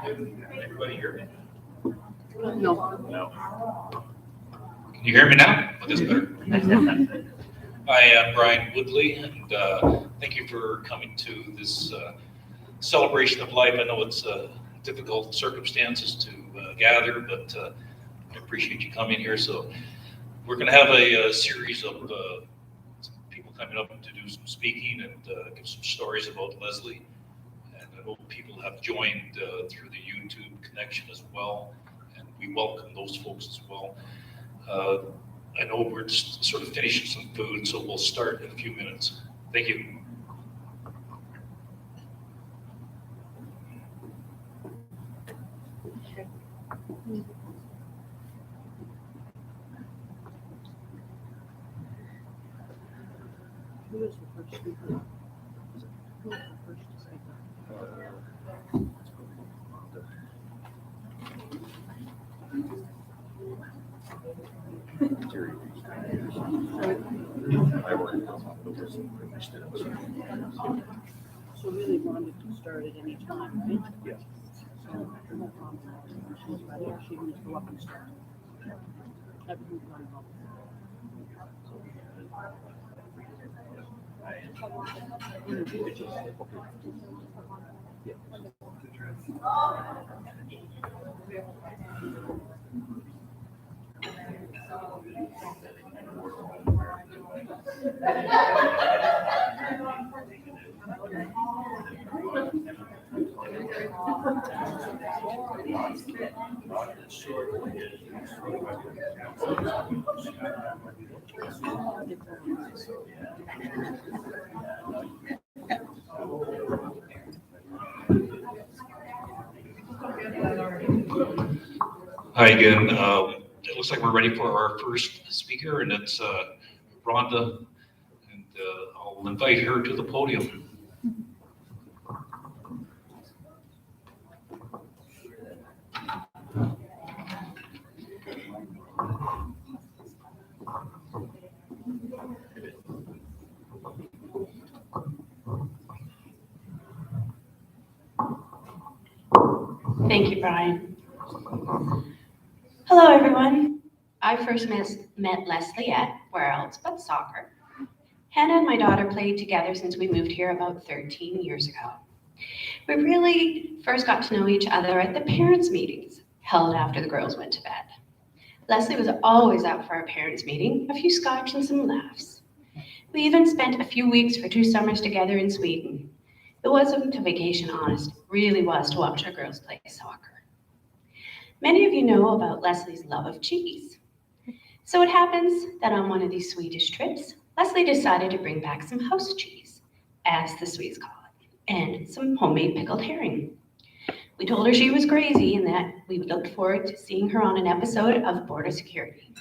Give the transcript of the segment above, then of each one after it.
Everybody hear me? No. Can you hear me now? Oh, that's better. Hi, I'm Brian Woodley, and thank you for coming to this celebration of life. I know it's difficult circumstances to gather, but I appreciate you coming here. So we're going to have a series of people coming up to do some speaking and give some stories about Leslie. And I know people have joined through the YouTube connection as well, and we welcome those folks as well. I know we're just sort of finishing some food, so we'll start in a few minutes. Thank you. Who was the first speaker? Who was the first speaker? So really wanted to start at any time, right? Yes. So no problem. She's ready. She can just go up and start. Everything's going well. Hi again. It looks like we're ready for our first speaker, and it's Rhonda, and I'll invite her to the podium. Thank you, Brian. Hello, everyone. I first met Leslie at where else but soccer. Hannah and my daughter played together since we moved here about 13 years ago. We really first got to know each other at the parents' meetings held after the girls went to bed. Leslie was always up for our parents' meeting, a few scotch and some laughs. We even spent a few weeks for 2 summers together in Sweden. It wasn't a vacation, honest. It really was to watch our girls play soccer. Many of you know about Leslie's love of cheese. So it happens that on one of these Swedish trips, Leslie decided to bring back some house cheese, as the Swedes call it, and some homemade pickled herring. We told her she was crazy and that we looked forward to seeing her on an episode of Border Security.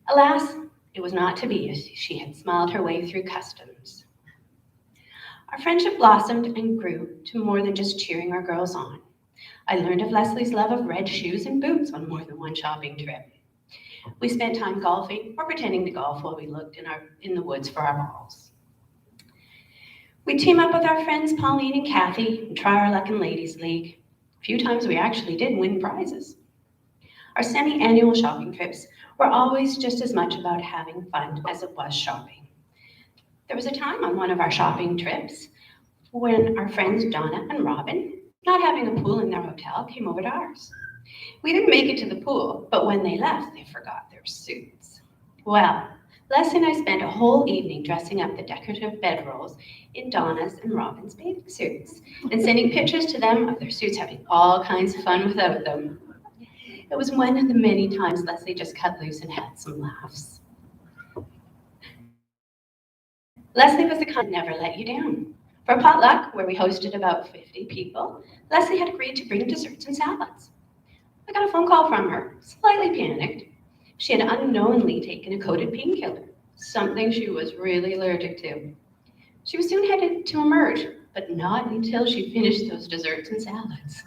Alas, it was not to be as she had smiled her way through customs. Our friendship blossomed and grew to more than just cheering our girls on. I learned of Leslie's love of red shoes and boots on more than one shopping trip. We spent time golfing or pretending to golf while we looked in the woods for our balls. We team up with our friends Pauline and Kathy and try our luck in Ladies League. A few times we actually did win prizes. Our semi-annual shopping trips were always just as much about having fun as it was shopping. There was a time on one of our shopping trips when our friends Donna and Robin, not having a pool in their hotel, came over to ours. We didn't make it to the pool, but when they left, they forgot their suits. Well, Leslie and I spent a whole evening dressing up the decorative bedrolls in Donna's and Robin's bathing suits and sending pictures to them of their suits having all kinds of fun without them. It was one of the many times Leslie just cut loose and had some laughs. Leslie was the kind that never let you down. For a potluck, where we hosted about 50 people, Leslie had agreed to bring desserts and salads. I got a phone call from her, slightly panicked. She had unknowingly taken a coated painkiller, something she was really allergic to. She was soon headed to emerge, but not until she finished those desserts and salads.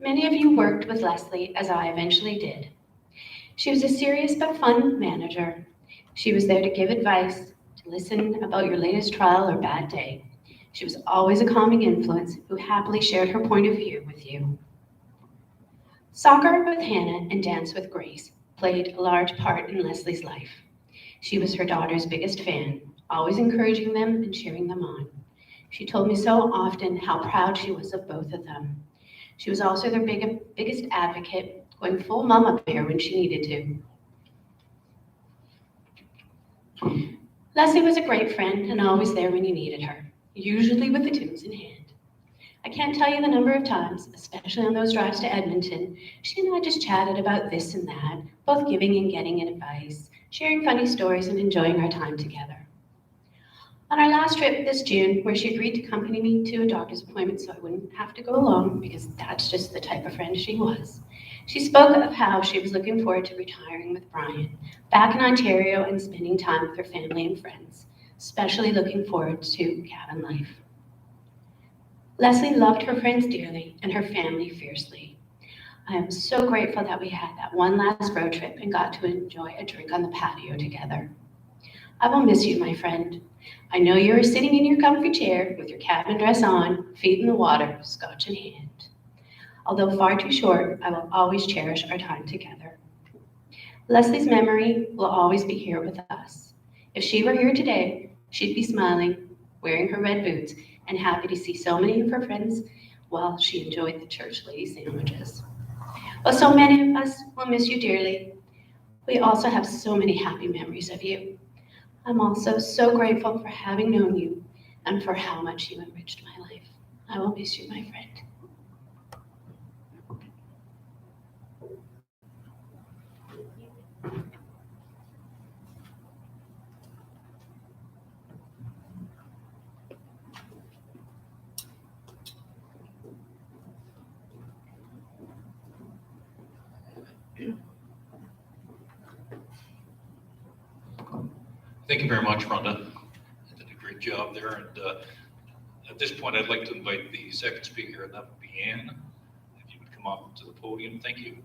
Many of you worked with Leslie, as I eventually did. She was a serious but fun manager. She was there to give advice, to listen about your latest trial or bad day. She was always a calming influence who happily shared her point of view with you. Soccer with Hannah and dance with Grace played a large part in Leslie's life. She was her daughter's biggest fan, always encouraging them and cheering them on. She told me so often how proud she was of both of them. She was also their biggest advocate, going full mama bear when she needed to. Leslie was a great friend and always there when you needed her, usually with the tunes in hand. I can't tell you the number of times, especially on those drives to Edmonton, she and I just chatted about this and that, both giving and getting advice, sharing funny stories and enjoying our time together. On our last trip this June, where she agreed to accompany me to a doctor's appointment so I wouldn't have to go alone, because that's just the type of friend she was, she spoke of how she was looking forward to retiring with Brian, back in Ontario and spending time with her family and friends, especially looking forward to cabin life. Leslie loved her friends dearly and her family fiercely. I am so grateful that we had that one last road trip and got to enjoy a drink on the patio together. I will miss you, my friend. I know you are sitting in your comfy chair with your cabin dress on, feet in the water, scotch in hand. Although far too short, I will always cherish our time together. Leslie's memory will always be here with us. If she were here today, she'd be smiling, wearing her red boots, and happy to see so many of her friends while she enjoyed the church lady sandwiches. Well, so many of us will miss you dearly. We also have so many happy memories of you. I'm also so grateful for having known you and for how much you enriched my life. I will miss you, my friend. Thank you very much, Rhonda. You did a great job there. And at this point, I'd like to invite the second speaker, and that would be Anne. If you would come up to the podium, thank you.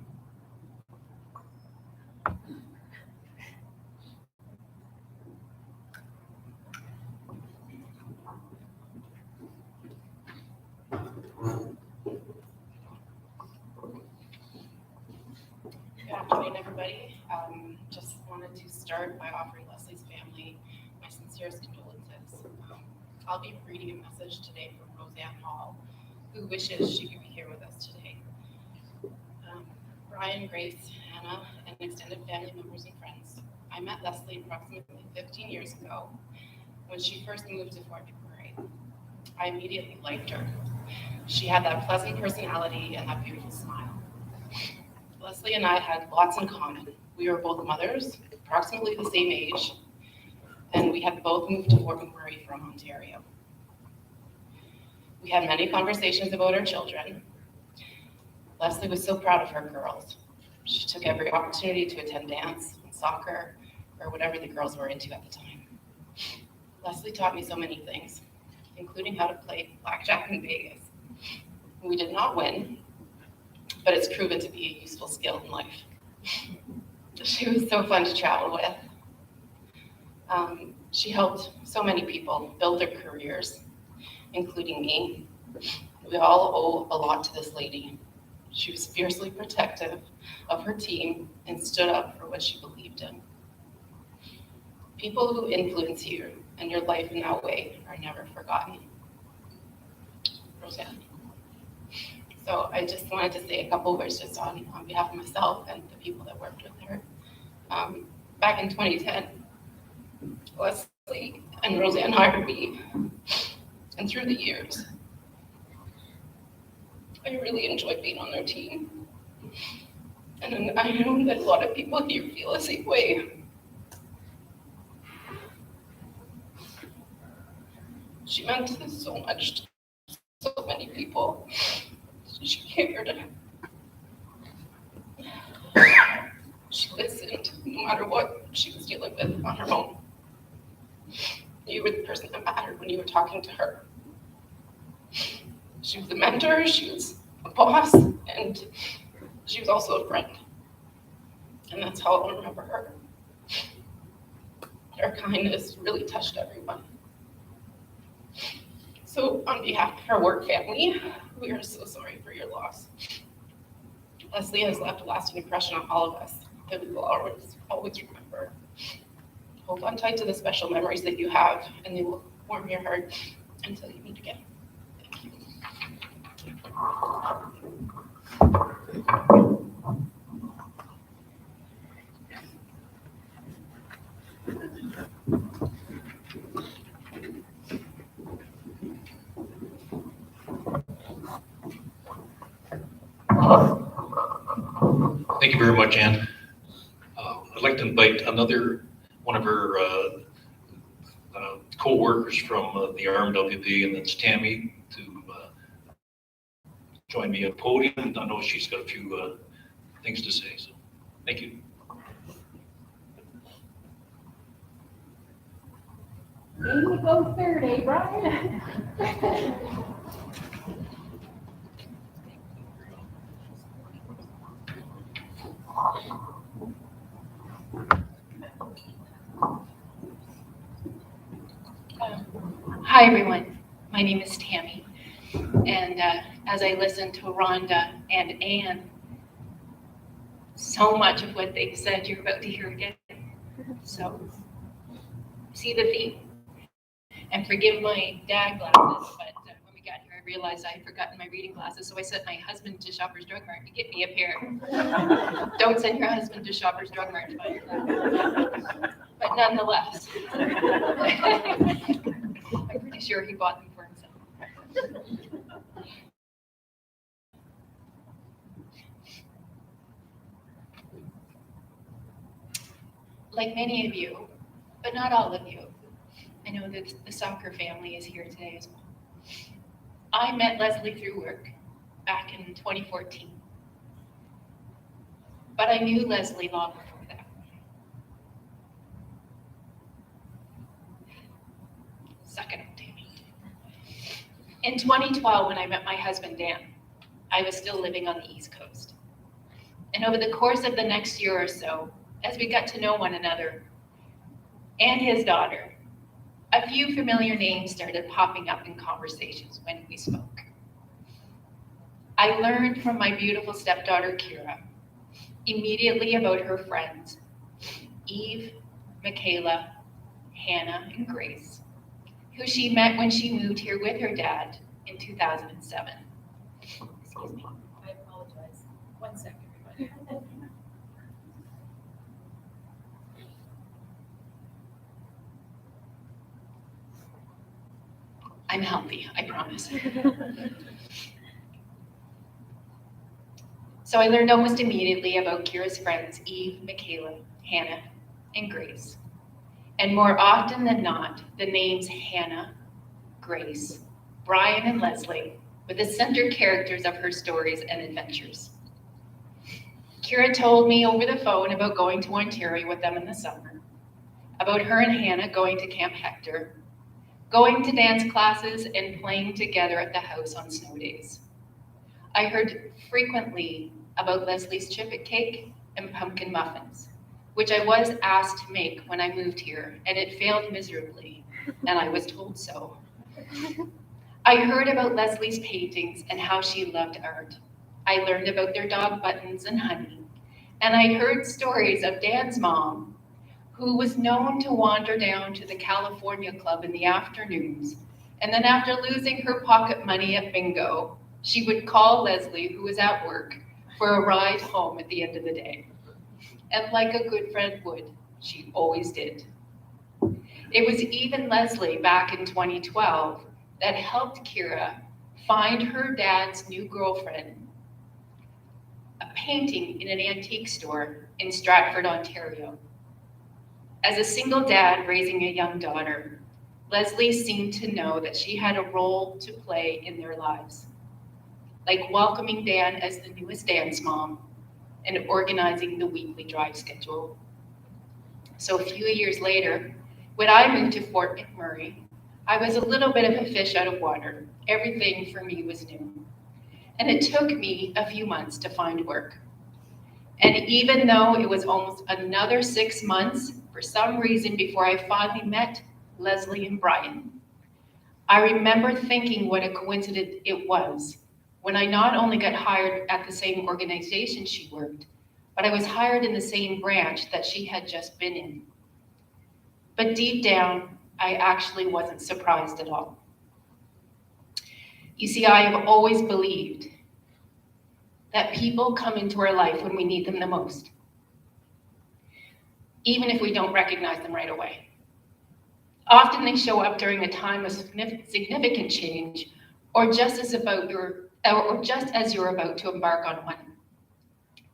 Good afternoon, everybody. Just wanted to start by offering Leslie's family my sincerest condolences. I'll be reading a message today from Roseanne Hall, who wishes she could be here with us today. Brian, Grace, Hannah, and extended family members and friends. I met Leslie approximately 15 years ago when she first moved to Fort McMurray. I immediately liked her. She had that pleasant personality and that beautiful smile. Leslie and I had lots in common. We were both mothers, approximately the same age, and we had both moved to Fort McMurray from Ontario. We had many conversations about our children. Leslie was so proud of her girls. She took every opportunity to attend dance, soccer, or whatever the girls were into at the time. Leslie taught me so many things, including how to play blackjack in Vegas. We did not win, but it's proven to be a useful skill in life. She was so fun to travel with. She helped so many people build their careers, including me. We all owe a lot to this lady. She was fiercely protective of her team and stood up for what she believed in. People who influence you and your life in that way are never forgotten. Roseanne. So I just wanted to say a couple words just on behalf of myself and the people that worked with her. Back in 2010, Leslie and Roseanne hired me, and through the years, I really enjoyed being on their team. And I know that a lot of people here feel the same way. She meant so much to so many people. She cared. She listened no matter what she was dealing with on her own. You were the person that mattered when you were talking to her. She was a mentor, she was a boss, and she was also a friend. and that's how I'll remember her. Her kindness really touched everyone. So on behalf of her work family, we are so sorry for your loss. Leslie has left a lasting impression on all of us that we will always remember. Hold on tight to the special memories that you have, and they will warm your heart until you meet again. Thank you. Thank you very much, Ann. I'd like to invite another one of her co-workers from the RMWP, and that's Tammy, to join me at the podium. I know she's got a few things to say, so thank you. Amy goes third, eh, Brian? Hi, everyone. My name is Tammy. And as I listened to Rhonda and Ann, so much of what they said you're about to hear again. So, see the theme. And forgive my dad glasses, but when we got here, I realized I had forgotten my reading glasses. So I sent my husband to Shoppers Drug Mart to get me a pair. Don't send your husband to Shoppers Drug Mart to buy your glasses. But nonetheless, I'm pretty sure he bought them for himself. Like many of you, but not all of you, I know that the soccer family is here today as well. I met Leslie through work back in 2014, but I knew Leslie long before that. Suck it up, Tammy. In 2012, when I met my husband, Dan, I was still living on the East Coast. And over the course of the next year or so, as we got to know one another and his daughter, a few familiar names started popping up in conversations when we spoke. I learned from my beautiful stepdaughter, Kira, immediately about her friends, Eve, Michaela, Hannah, and Grace, who she met when she moved here with her dad in 2007. Excuse me. I apologize. 1 second, everybody. I'm healthy, I promise. So I learned almost immediately about Kira's friends, Eve, Michaela, Hannah, and Grace. And more often than not, the names Hannah, Grace, Brian, and Leslie were the center characters of her stories and adventures. Kira told me over the phone about going to Ontario with them in the summer, about her and Hannah going to Camp Hector, going to dance classes, and playing together at the house on snow days. I heard frequently about Leslie's chippet cake and pumpkin muffins, which I was asked to make when I moved here, and it failed miserably, and I was told so. I heard about Leslie's paintings and how she loved art. I learned about their dog Buttons and Honey, and I heard stories of Dan's mom, who was known to wander down to the California Club in the afternoons, and then after losing her pocket money at bingo, she would call Leslie, who was at work, for a ride home at the end of the day. And like a good friend would, she always did. It was even Leslie back in 2012 that helped Kira find her dad's new girlfriend a painting in an antique store in Stratford, Ontario. As a single dad raising a young daughter, Leslie seemed to know that she had a role to play in their lives, like welcoming Dan as the newest dance mom and organizing the weekly drive schedule. So a few years later, when I moved to Fort McMurray, I was a little bit of a fish out of water. Everything for me was new. And it took me a few months to find work. And even though it was almost another 6 months, for some reason, before I finally met Leslie and Brian, I remember thinking what a coincidence it was when I not only got hired at the same organization she worked, but I was hired in the same branch that she had just been in. But deep down, I actually wasn't surprised at all. You see, I have always believed that people come into our life when we need them the most, even if we don't recognize them right away. Often they show up during a time of significant change, or just as you're about to embark on one.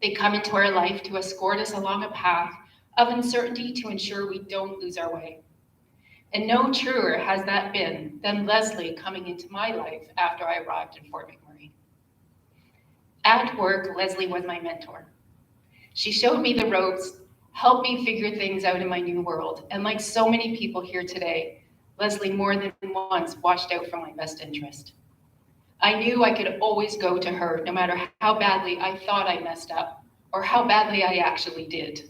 They come into our life to escort us along a path of uncertainty to ensure we don't lose our way. And no truer has that been than Leslie coming into my life after I arrived in Fort McMurray. At work, Leslie was my mentor. She showed me the ropes, helped me figure things out in my new world. And like so many people here today, Leslie more than once watched out for my best interest. I knew I could always go to her no matter how badly I thought I messed up or how badly I actually did.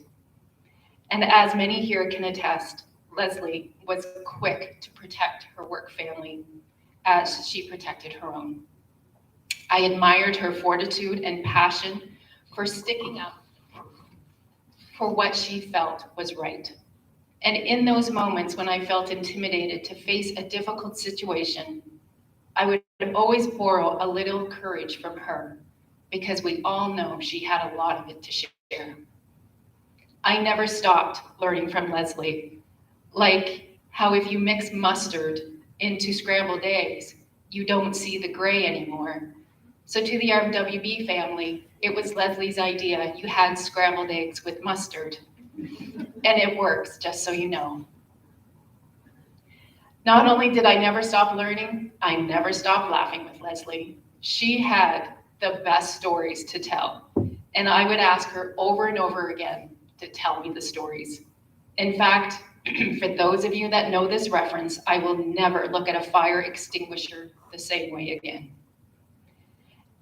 And as many here can attest, Leslie was quick to protect her work family as she protected her own. I admired her fortitude and passion for sticking up for what she felt was right. And in those moments when I felt intimidated to face a difficult situation, I would always borrow a little courage from her because we all know she had a lot of it to share. I never stopped learning from Leslie, like how if you mix mustard into scrambled eggs, you don't see the gray anymore. So to the RWB family, it was Leslie's idea. You had scrambled eggs with mustard, and it works, just so you know. Not only did I never stop learning, I never stopped laughing with Leslie. She had the best stories to tell, and I would ask her over and over again to tell me the stories. In fact, for those of you that know this reference, I will never look at a fire extinguisher the same way again.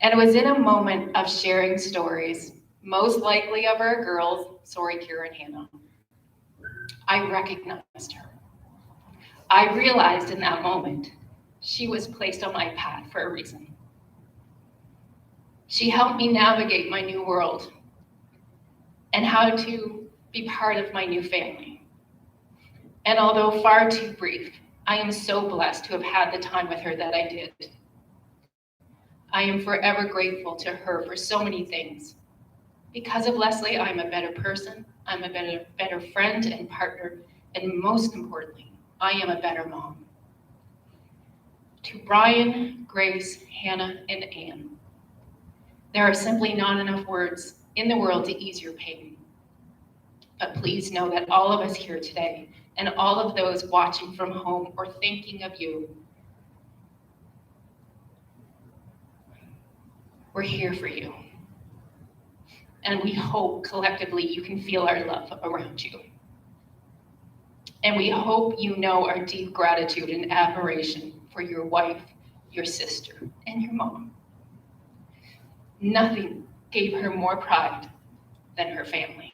And it was in a moment of sharing stories, most likely of our girls, Kira and Hannah, I recognized her. I realized in that moment, she was placed on my path for a reason. She helped me navigate my new world and how to be part of my new family. And although far too brief, I am so blessed to have had the time with her that I did. I am forever grateful to her for so many things. Because of Leslie, I'm a better person, I'm a better friend and partner, and most importantly, I am a better mom. To Brian, Grace, Hannah, and Anne, there are simply not enough words in the world to ease your pain. But please know that all of us here today, and all of those watching from home or thinking of you, we're here for you. And we hope collectively you can feel our love around you. And we hope you know our deep gratitude and admiration for your wife, your sister, and your mom. Nothing gave her more pride than her family.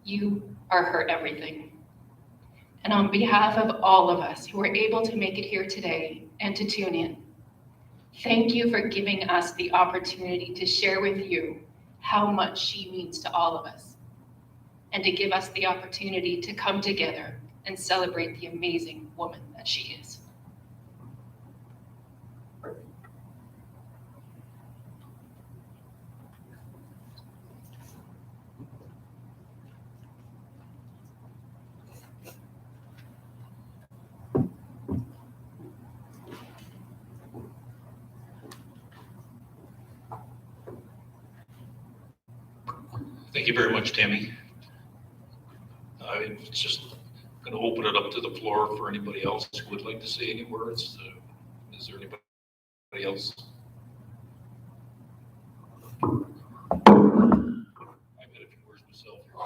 You are her everything. And on behalf of all of us who were able to make it here today and to tune in, thank you for giving us the opportunity to share with you how much she means to all of us, and to give us the opportunity to come together and celebrate the amazing woman that she is. Thank you very much, Tammy. I'm just going to open it up to the floor for anybody else who would like to say any words. Is there anybody else? I've got a few words myself here.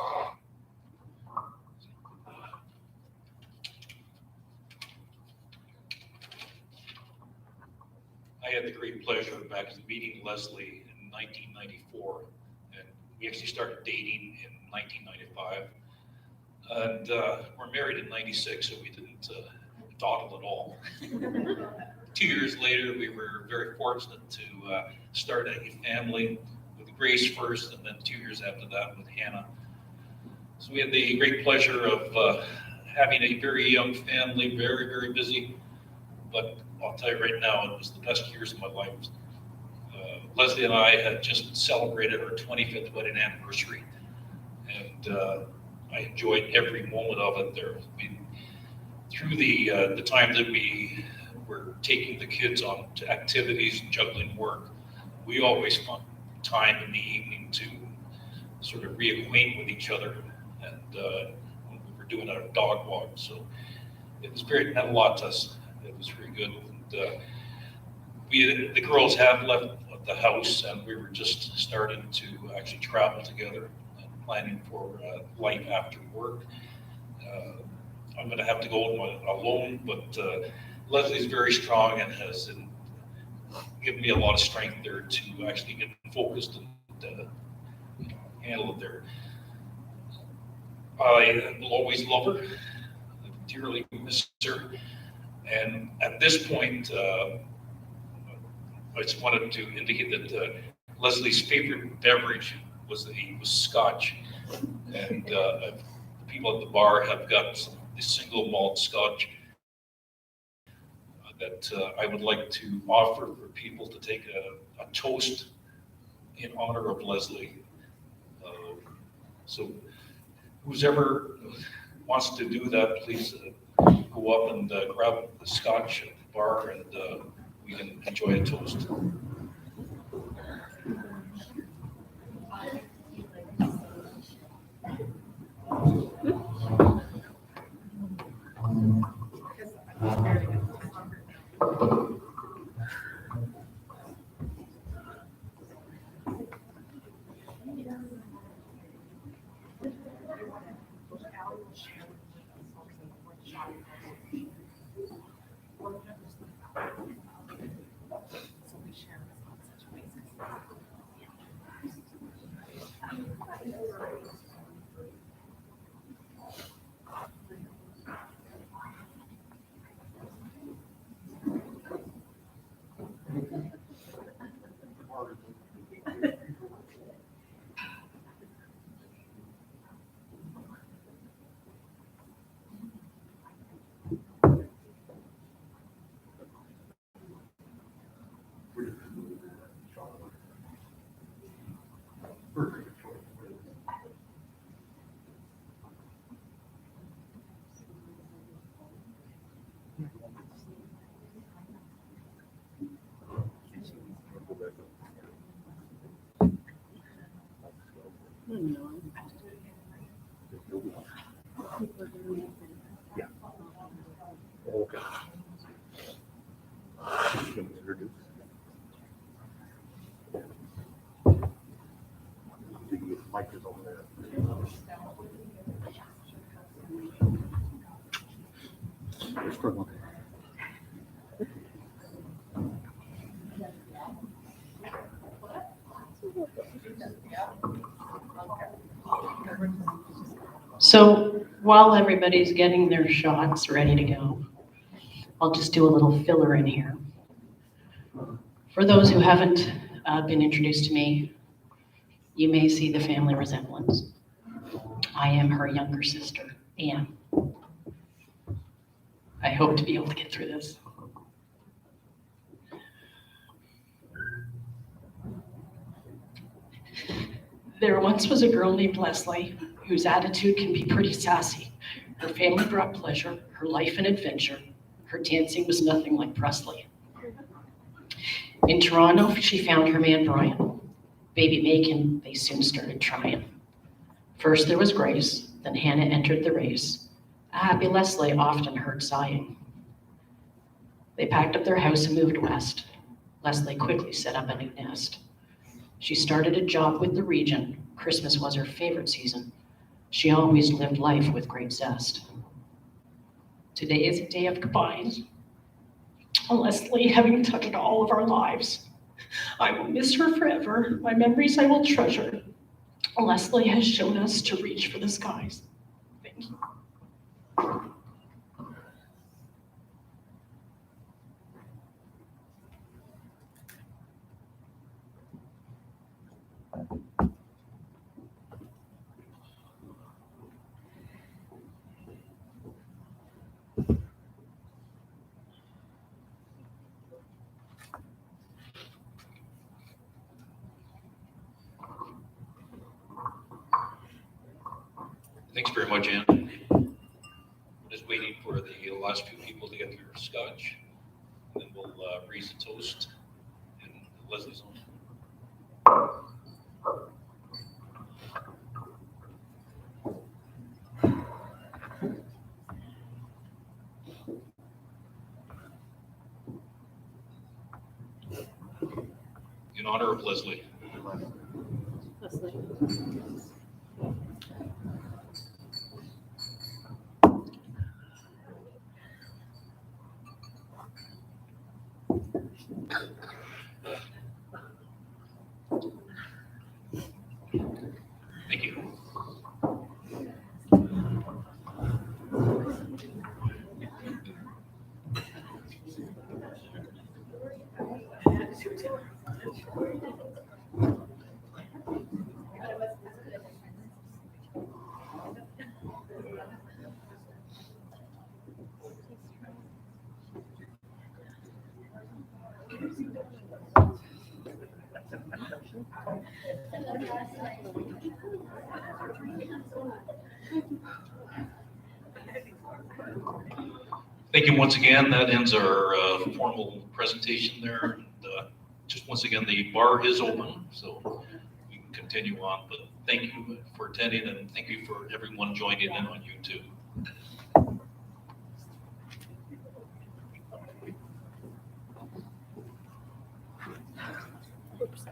I had the great pleasure of actually meeting Leslie in 1994, and We actually started dating in 1995. And we're married in 96, so we didn't dawdle at all. 2 years later, we were very fortunate to start a family with Grace first, and then 2 years after that with Hannah. So we had the great pleasure of having a very young family, very, very busy. But I'll tell you right now, it was the best years of my life. Leslie and I had just celebrated our 25th wedding anniversary, and I enjoyed every moment of it. There, through the time that we were taking the kids on to activities and juggling work, we always found time in the evening to sort of reacquaint with each other, and when we were doing our dog walk. So it was meant a lot to us. It was very good. And, the girls have left the house, and we were just starting to actually travel together and planning for life after work. I'm going to have to go alone, but Leslie's very strong and has given me a lot of strength there to actually get focused and handle it there. I will always love her, dearly miss her, and at this point, I just wanted to indicate that Leslie's favorite beverage was Scotch, and people at the bar have got the single malt Scotch that I would like to offer for people to take a toast in honor of Leslie. So who's ever wants to do that, please go up and grab the Scotch at the bar, and we can enjoy a toast. Yeah. Okay. Mike is over there. We're struggling. So while everybody's getting their shots ready to go, I'll just do a little filler in here. For those who haven't been introduced to me, you may see the family resemblance. I am her younger sister, Anne. I hope to be able to get through this. There once was a girl named Leslie whose attitude can be pretty sassy. Her family brought pleasure, her life an adventure. Her dancing was nothing like Presley. In Toronto, she found her man Brian. Baby Macon, they soon started trying. First there was Grace, then Hannah entered the race. A happy Leslie often heard sighing. They packed up their house and moved west. Leslie quickly set up a new nest. She started a job with the region. Christmas was her favorite season. She always lived life with great zest. Today is a day of goodbyes. Leslie having touched all of our lives. I will miss her forever. My memories I will treasure. Leslie has shown us to reach for the skies. Thank you. Thanks very much, Ann. Just waiting for the last few people to get their scotch. And then we'll raise a toast in Leslie's honor. In honor of Leslie. Thank you. Thank you once again. That ends our formal presentation there. And, just once again, the bar is open, so we can continue on. But thank you for attending, and thank you for everyone joining in on YouTube. Oops.